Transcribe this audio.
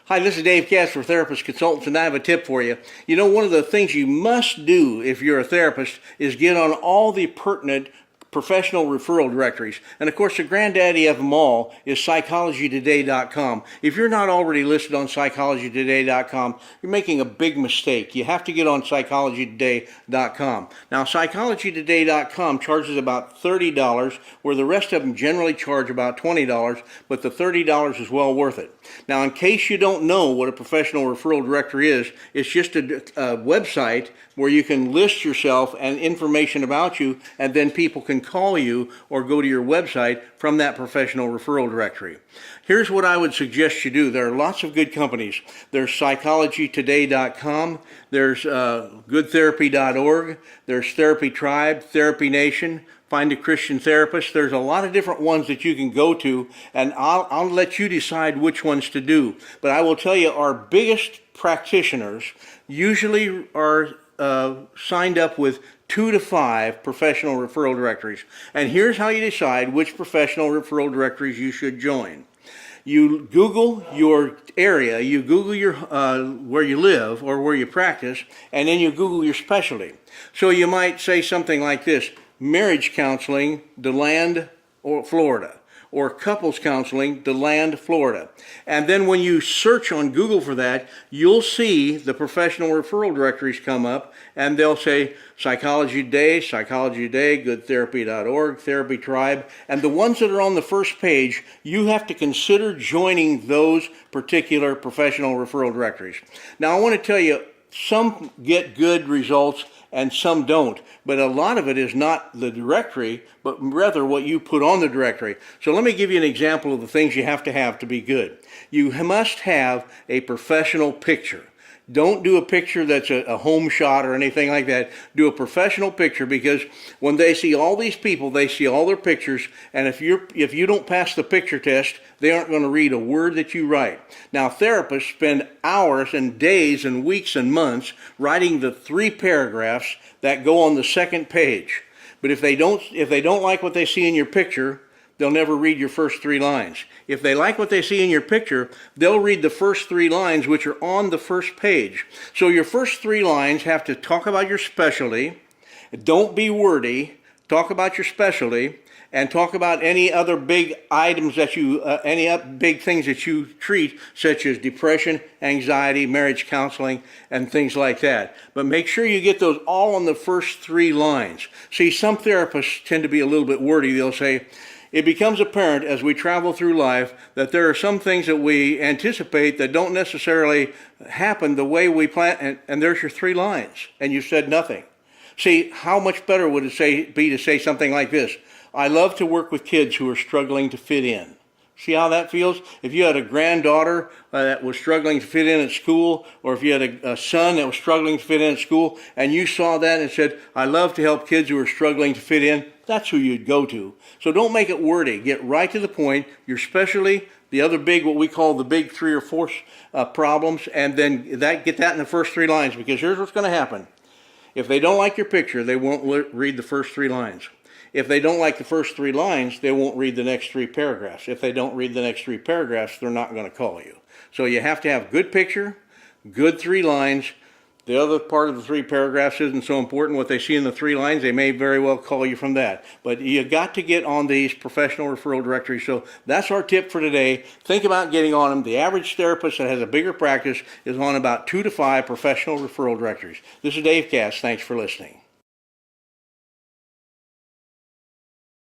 Hi, this is Dave Katz for Therapist Consultants, and I have a tip for you. You know, one of the things you must do if you're a therapist is get on all the pertinent professional referral directories. And of course, the granddaddy of them all is psychologytoday.com. If you're not already listed on psychologytoday.com, you're making a big mistake. You have to get on psychologytoday.com. Now, psychologytoday.com charges about $30, where the rest of them generally charge about $20, but the $30 is well worth it. Now, in case you don't know what a professional referral directory is, it's just a website where you can list yourself and information about you, and then people can call you or go to your website from that professional referral directory. Here's what I would suggest you do. There are lots of good companies. There's psychologytoday.com, there's goodtherapy.org, there's Therapy Tribe, Therapy Nation, Find a Christian Therapist. There's a lot of different ones that you can go to, and I'll let you decide which ones to do. But I will tell you, our biggest practitioners usually are signed up with 2 to 5 professional referral directories. And here's how you decide which professional referral directories you should join. You Google your area, you Google your where you live or where you practice, and then you Google your specialty. So you might say something like this: marriage counseling, DeLand, or Florida, or couples counseling, DeLand, Florida. And then when you search on Google for that, you'll see the professional referral directories come up, and they'll say Psychology Today, goodtherapy.org, Therapy Tribe, and the ones that are on the first page, you have to consider joining those particular professional referral directories. Now, I want to tell you, some get good results and some don't, but a lot of it is not the directory, but rather what you put on the directory. So let me give you an example of the things you have to be good. You must have a professional picture. Don't do a picture that's a home shot or anything like that. Do a professional picture, because when they see all these people, they see all their pictures, and if you don't pass the picture test, they aren't going to read a word that you write. Now, therapists spend hours and days and weeks and months writing the 3 paragraphs that go on the second page. But if they don't like what they see in your picture, they'll never read your first 3 lines. If they like what they see in your picture, they'll read the first 3 lines, which are on the first page. So your first 3 lines have to talk about your specialty. Don't be wordy. Talk about your specialty, and talk about any other big items that any big things that you treat, such as depression, anxiety, marriage counseling, and things like that. But make sure you get those all on the first 3 lines. See, some therapists tend to be a little bit wordy. They'll say, it becomes apparent as we travel through life that there are some things that we anticipate that don't necessarily happen the way we plan, and there's your 3 lines, and you said nothing. See, how much better would it be to say something like this: I love to work with kids who are struggling to fit in. See how that feels? If you had a granddaughter that was struggling to fit in at school, or if you had a son that was struggling to fit in at school, and you saw that and said, I love to help kids who are struggling to fit in, that's who you'd go to. So don't make it wordy. Get right to the point. Your specialty, the other big, what we call the big 3 or 4 problems, and then get that in the first 3 lines, because here's what's going to happen. If they don't like your picture, they won't read the first 3 lines. If they don't like the first 3 lines, they won't read the next 3 paragraphs. If they don't read the next 3 paragraphs, they're not going to call you. So you have to have good picture, good 3 lines. The other part of the 3 paragraphs isn't so important. What they see in the 3 lines, they may very well call you from that. But you got to get on these professional referral directories. So that's our tip for today. Think about getting on them. The average therapist that has a bigger practice is on about 2 to 5 professional referral directories. This is Dave Katz. Thanks for listening.